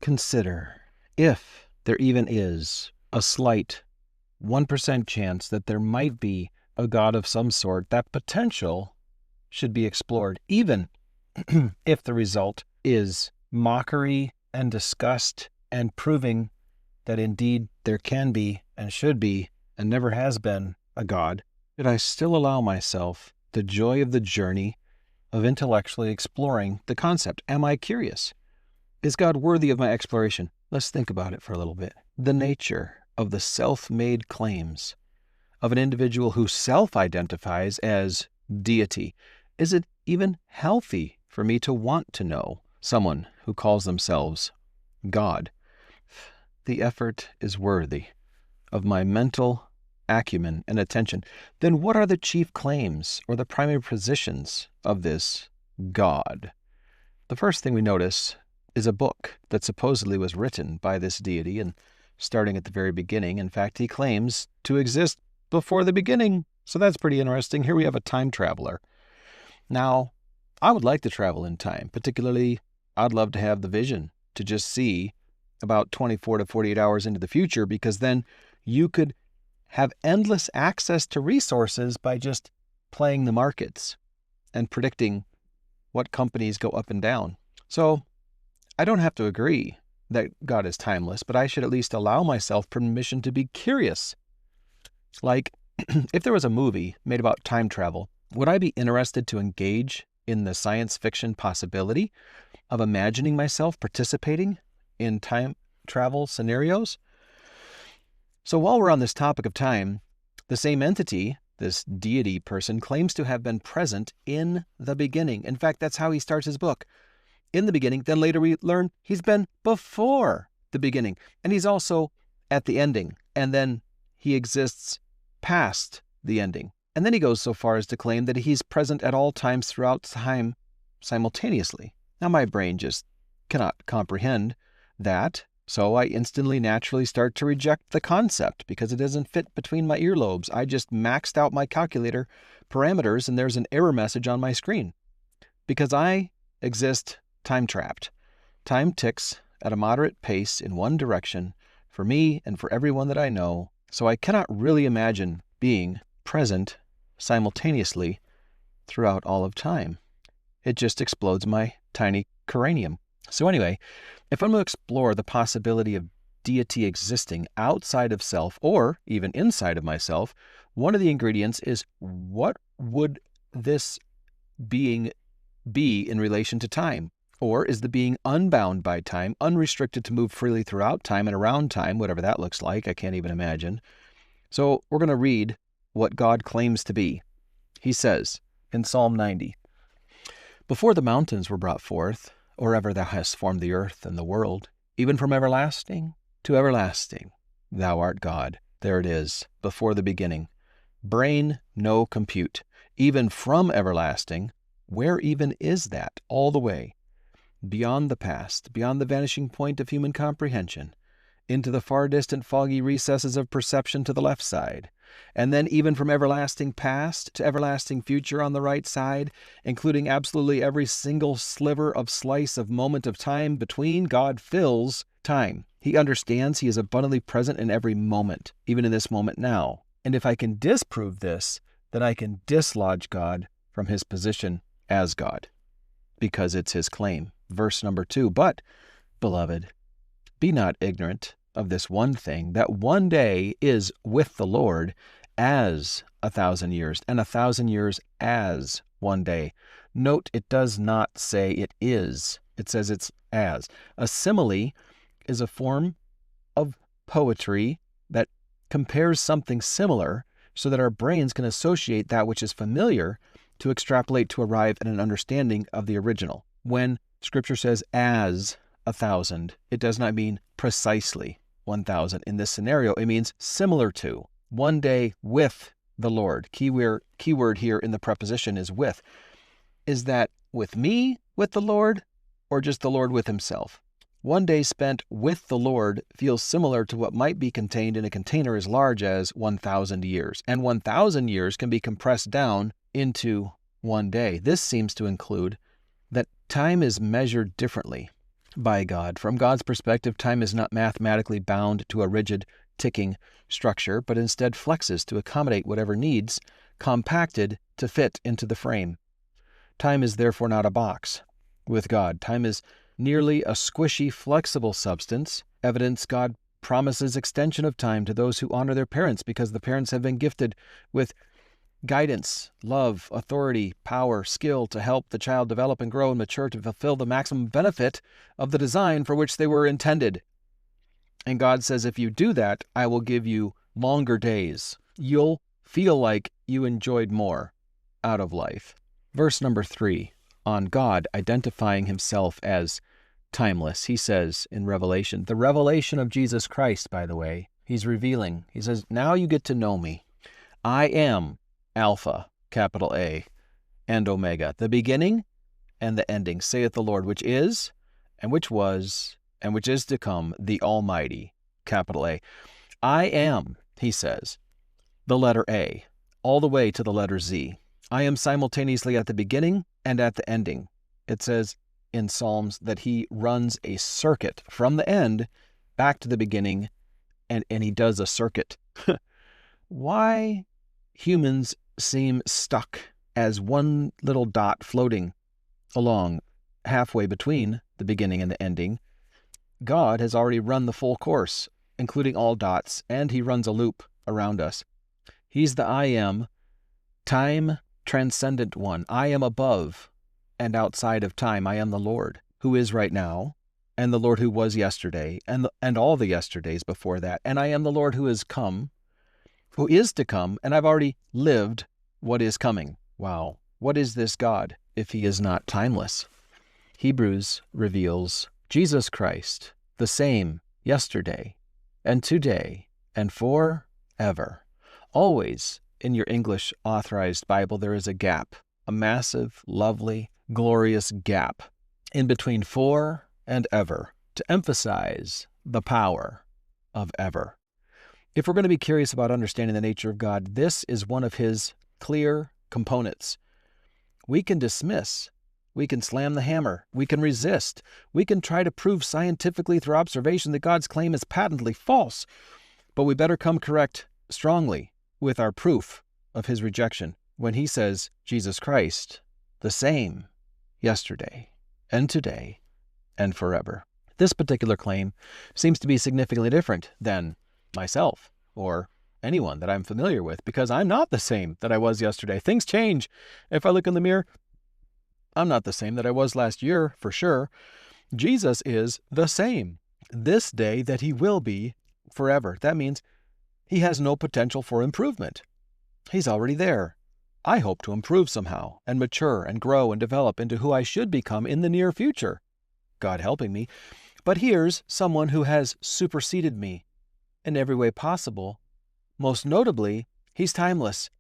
consider if there even is a slight 1% chance that there might be a God of some sort, that potential should be explored, even if the result is mockery and disgust and proving that indeed there can be and should be and never has been a God. Should I still allow myself the joy of the journey of intellectually exploring the concept? Am I curious? Is God worthy of my exploration? Let's think about it for a little bit. The nature of the self-made claims of an individual who self-identifies as deity. Is it even healthy for me to want to know someone who calls themselves God? The effort is worthy of my mental acumen and attention. Then what are the chief claims or the primary positions of this God? The first thing we notice is a book that supposedly was written by this deity, and starting at the very beginning. In fact, he claims to exist before the beginning. So that's pretty interesting. Here we have a time traveler. Now, I would like to travel in time. Particularly, I'd love to have the vision to just see about 24 to 48 hours into the future, because then you could have endless access to resources by just playing the markets and predicting what companies go up and down. So I don't have to agree that God is timeless, but I should at least allow myself permission to be curious. Like, if there was a movie made about time travel, would I be interested to engage in the science fiction possibility of imagining myself participating in time travel scenarios? So while we're on this topic of time, the same entity, this deity person, claims to have been present in the beginning. In fact, that's how he starts his book. In the beginning, then later we learn he's been before the beginning. And he's also at the ending. And then he exists past the ending. And then he goes so far as to claim that he's present at all times throughout time simultaneously. Now my brain just cannot comprehend that, so I instantly naturally start to reject the concept because it doesn't fit between my earlobes. I just maxed out my calculator parameters and there's an error message on my screen. Because I exist time-trapped. Time ticks at a moderate pace in one direction for me and for everyone that I know, so I cannot really imagine being present simultaneously throughout all of time. It just explodes my tiny cranium. So anyway, if I'm going to explore the possibility of deity existing outside of self or even inside of myself, one of the ingredients is, what would this being be in relation to time? Or is the being unbound by time, unrestricted to move freely throughout time and around time, whatever that looks like? I can't even imagine. So we're going to read what God claims to be. He says in Psalm 90, "Before the mountains were brought forth, or ever thou hast formed the earth and the world, even from everlasting to everlasting, thou art God." There it is, before the beginning. Brain, no compute. Even from everlasting, where even is that? All the way. Beyond the past, beyond the vanishing point of human comprehension, into the far distant foggy recesses of perception to the left side, and then even from everlasting past to everlasting future on the right side, including absolutely every single sliver of slice of moment of time between, God fills time. He understands he is abundantly present in every moment, even in this moment now. And if I can disprove this, then I can dislodge God from his position as God, because it's his claim. Verse number 2, "But, beloved, be not ignorant of this one thing, that one day is with the Lord as 1,000 years, and 1,000 years as one day." Note, it does not say it is. It says it's as. A simile is a form of poetry that compares something similar so that our brains can associate that which is familiar to extrapolate to arrive at an understanding of the original. When Scripture says as 1,000, it does not mean precisely 1,000. In this scenario, it means similar to. One day with the Lord. Keyword here in the preposition is with. Is that with me, with the Lord, or just the Lord with himself? One day spent with the Lord feels similar to what might be contained in a container as large as 1,000 years. And 1,000 years can be compressed down into one day. This seems to include that time is measured differently. by God. From God's perspective, time is not mathematically bound to a rigid, ticking structure, but instead flexes to accommodate whatever needs, compacted to fit into the frame. Time is therefore not a box. With God, time is nearly a squishy, flexible substance. Evidence God promises extension of time to those who honor their parents because the parents have been gifted with guidance, love, authority, power, skill to help the child develop and grow and mature to fulfill the maximum benefit of the design for which they were intended. And God says, if you do that, I will give you longer days. You'll feel like you enjoyed more out of life. Verse number 3, on God identifying himself as timeless. He says in Revelation, the revelation of Jesus Christ, by the way, he's revealing. He says, now you get to know me. I am Alpha, capital A, and Omega, the beginning and the ending, saith the Lord, which is, and which was, and which is to come, the Almighty, capital A. I am, he says, the letter A, all the way to the letter Z. I am simultaneously at the beginning and at the ending. It says in Psalms that he runs a circuit from the end back to the beginning, and he does a circuit. Why humans seem stuck as one little dot floating along halfway between the beginning and the ending. God has already run the full course, including all dots, and he runs a loop around us. He's the I am, time transcendent one. I am above and outside of time. I am the Lord who is right now, and the Lord who was yesterday, and all the yesterdays before that. And I am the Lord who is come, who is to come, and I've already lived what is coming. Wow. What is this God if he is not timeless? Hebrews reveals Jesus Christ, the same yesterday and today and forever. Always in your English Authorized Bible, there is a gap, a massive, lovely, glorious gap in between for and ever to emphasize the power of ever. If we're going to be curious about understanding the nature of God, this is one of his clear components. We can dismiss, we can slam the hammer, we can resist, we can try to prove scientifically through observation that God's claim is patently false, but we better come correct strongly with our proof of his rejection when he says, Jesus Christ, the same yesterday and today and forever. This particular claim seems to be significantly different than myself or anyone that I'm familiar with, because I'm not the same that I was yesterday. Things change. If I look in the mirror, I'm not the same that I was last year, for sure. Jesus is the same this day that he will be forever. That means he has no potential for improvement. He's already there. I hope to improve somehow and mature and grow and develop into who I should become in the near future, God helping me. But here's someone who has superseded me in every way possible. Most notably, he's timeless.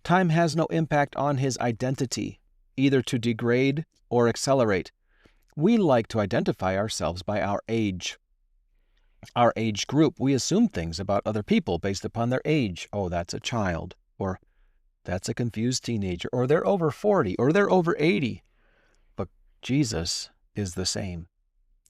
Time has no impact on his identity, either to degrade or accelerate. We like to identify ourselves by our age group. We assume things about other people based upon their age. Oh, that's a child, or that's a confused teenager, or they're over 40, or they're over 80. But Jesus is the same.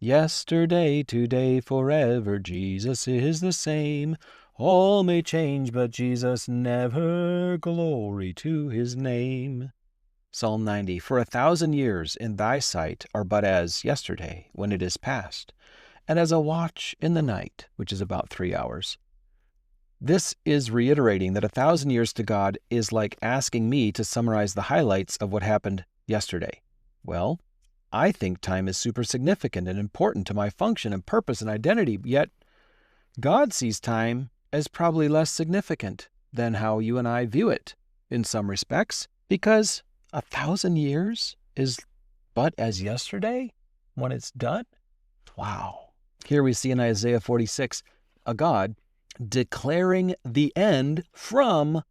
Yesterday, today, forever, Jesus is the same. All may change, but Jesus never. Glory to his name. Psalm 90, for 1,000 years in thy sight are but as yesterday when it is past, and as a watch in the night, which is about 3 hours. This is reiterating that 1,000 years to God is like asking me to summarize the highlights of what happened yesterday. Well, I think time is super significant and important to my function and purpose and identity, yet God sees time as probably less significant than how you and I view it in some respects, because 1,000 years is but as yesterday when it's done. Wow. Here we see in Isaiah 46, a God declaring the end from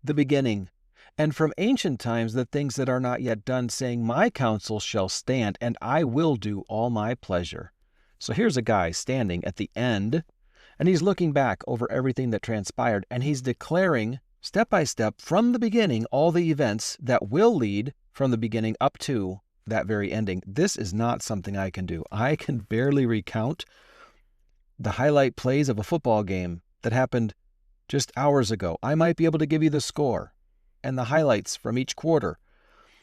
the beginning, and from ancient times the things that are not yet done, saying, my counsel shall stand, and I will do all my pleasure. So here's a guy standing at the end, and he's looking back over everything that transpired, and he's declaring step by step from the beginning all the events that will lead from the beginning up to that very ending. This is not something I can do. I can barely recount the highlight plays of a football game that happened just hours ago. I might be able to give you the score and the highlights from each quarter.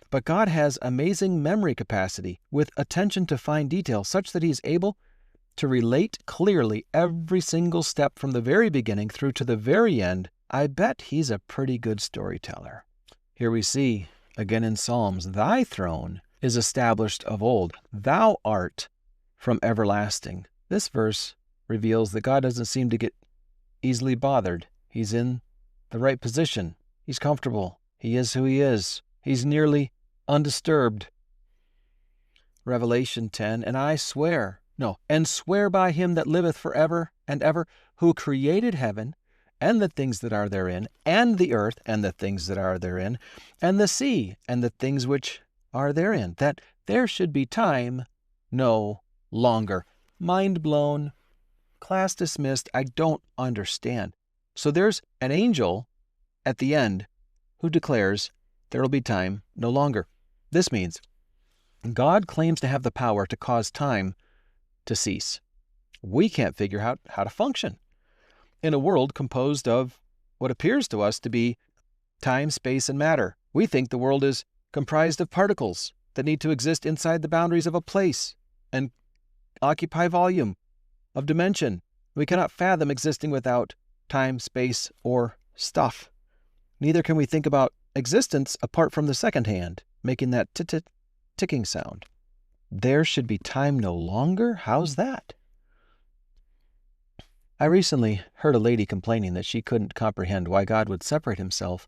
But God has amazing memory capacity with attention to fine detail such that He's able to relate clearly every single step from the very beginning through to the very end. I bet He's a pretty good storyteller. Here we see, again in Psalms, thy throne is established of old. Thou art from everlasting. This verse reveals that God doesn't seem to get easily bothered. He's in the right position. He's comfortable. He is who He is. He's nearly undisturbed. Revelation 10, and swear by Him that liveth forever and ever, who created heaven and the things that are therein, and the earth and the things that are therein, and the sea and the things which are therein, that there should be time no longer. Mind blown. Class dismissed. I don't understand. So there's an angel at the end who declares there will be time no longer. This means God claims to have the power to cause time to cease. We can't figure out how to function in a world composed of what appears to us to be time, space, and matter. We think the world is comprised of particles that need to exist inside the boundaries of a place and occupy volume of dimension. We cannot fathom existing without time, space, or stuff. Neither can we think about existence apart from the second hand, making that ticking sound. There should be time no longer? How's that? I recently heard a lady complaining that she couldn't comprehend why God would separate Himself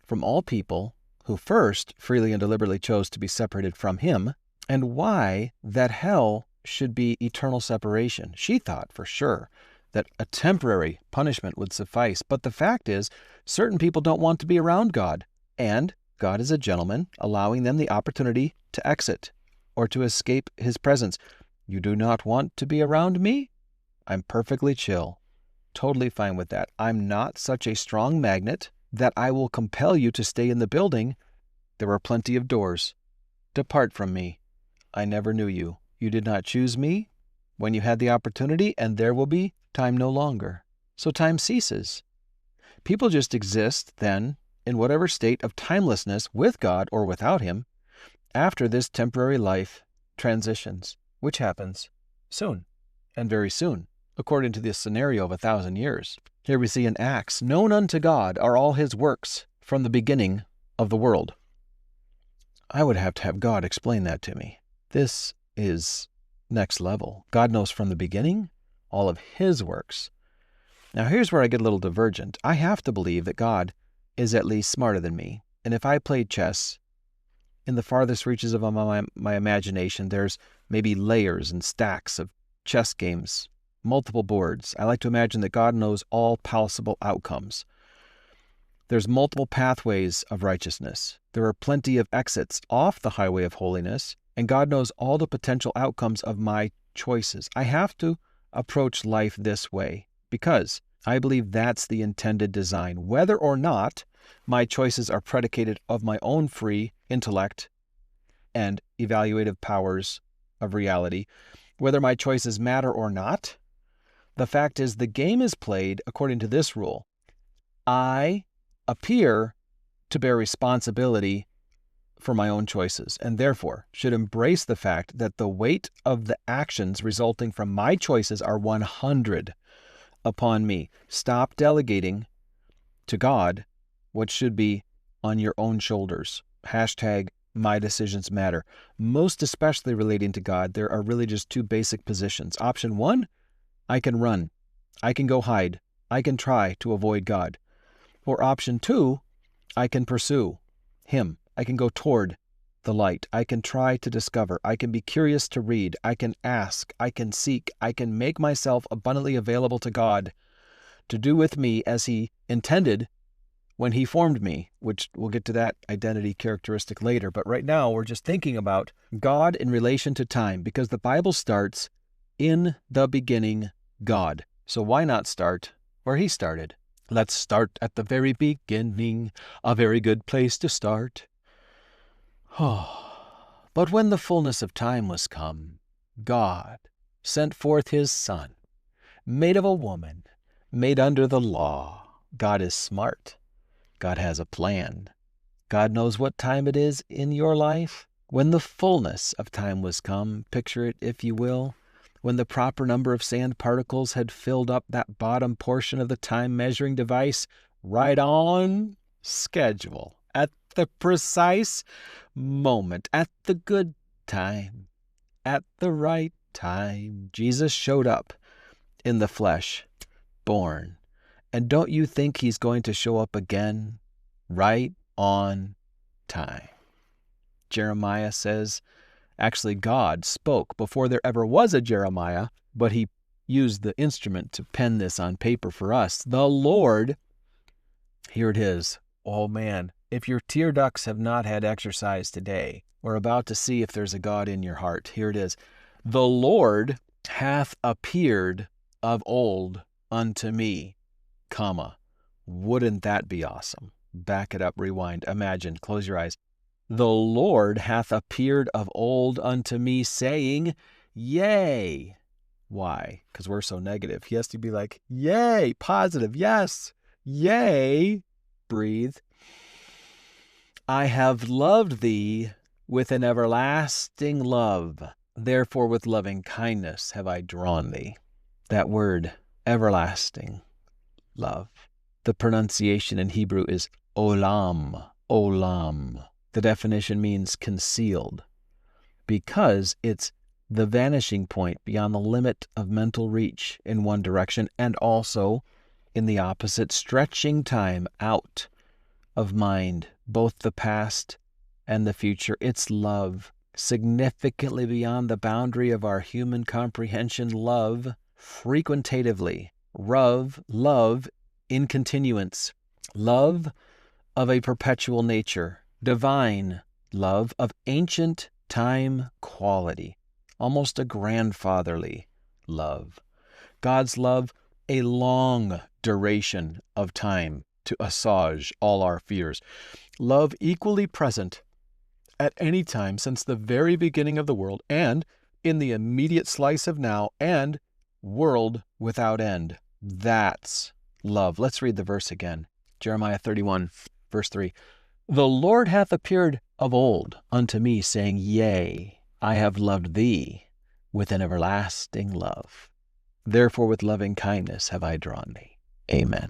from all people who first freely and deliberately chose to be separated from Him, and why that hell should be eternal separation. She thought for sure that a temporary punishment would suffice, but the fact is, certain people don't want to be around God, and God is a gentleman, allowing them the opportunity to exit or to escape His presence. You do not want to be around me? I'm perfectly chill, totally fine with that. I'm not such a strong magnet that I will compel you to stay in the building. There are plenty of doors. Depart from me. I never knew you. You did not choose me when you had the opportunity, and there will be time no longer. So time ceases. People just exist then in whatever state of timelessness with God or without Him after this temporary life transitions, which happens soon and very soon, according to this scenario of 1,000 years. Here we see in Acts, known unto God are all His works from the beginning of the world. I would have to have God explain that to me. This is next level. God knows from the beginning all of His works. Now here's where I get a little divergent. I have to believe that God is at least smarter than me. And if I played chess, in the farthest reaches of my imagination, there's maybe layers and stacks of chess games, multiple boards. I like to imagine that God knows all possible outcomes. There's multiple pathways of righteousness. There are plenty of exits off the highway of holiness, and God knows all the potential outcomes of my choices. I have to approach life this way because I believe that's the intended design. Whether or not my choices are predicated of my own free intellect and evaluative powers of reality, whether my choices matter or not, the fact is the game is played according to this rule. I appear to bear responsibility for my own choices, and therefore should embrace the fact that the weight of the actions resulting from my choices are 100 upon me. Stop delegating to God what should be on your own shoulders. Hashtag my decisions matter. Most especially relating to God, there are really just two basic positions. Option 1, I can run. I can go hide. I can try to avoid God. Or option 2, I can pursue Him. I can go toward the light. I can try to discover. I can be curious to read. I can ask. I can seek. I can make myself abundantly available to God to do with me as He intended when He formed me, which we'll get to that identity characteristic later. But right now, we're just thinking about God in relation to time, because the Bible starts, in the beginning, God. So why not start where He started? Let's start at the very beginning, a very good place to start. Oh, But when the fullness of time was come, God sent forth his Son, made of a woman, made under the law. God is smart. God has a plan. God knows what time it is in your life. When the fullness of time was come, picture it if you will, when the proper number of sand particles had filled up that bottom portion of the time measuring device, right on schedule, at the precise moment, at the good time, at the right time, Jesus showed up in the flesh, born. And don't you think he's going to show up again right on time? Jeremiah says, actually God spoke before there ever was a Jeremiah, but he used the instrument to pen this on paper for us. The Lord, here it is. Oh man, if your tear ducts have not had exercise today, we're about to see if there's a God in your heart. Here it is. The Lord hath appeared of old unto me, comma. Wouldn't that be awesome? Back it up, rewind, imagine, close your eyes. The Lord hath appeared of old unto me, saying, yea. Why? Because we're so negative. He has to be like, yay, positive, yes, yea. Breathe. I have loved thee with an everlasting love. Therefore with loving kindness have I drawn thee. That word, everlasting love. The pronunciation in Hebrew is olam, olam. The definition means concealed because it's the vanishing point beyond the limit of mental reach in one direction, and also in the opposite, stretching time out of mind, both the past and the future. It's love, significantly beyond the boundary of our human comprehension. Love, frequentatively. Love in continuance. Love of a perpetual nature. Divine love of ancient time quality. Almost a grandfatherly love. God's love, a long duration of time to assuage all our fears. Love equally present at any time since the very beginning of the world and in the immediate slice of now and world without end. That's love. Let's read the verse again. Jeremiah 31, verse 3. The Lord hath appeared of old unto me, saying, yea, I have loved thee with an everlasting love. Therefore with loving kindness have I drawn thee. Amen.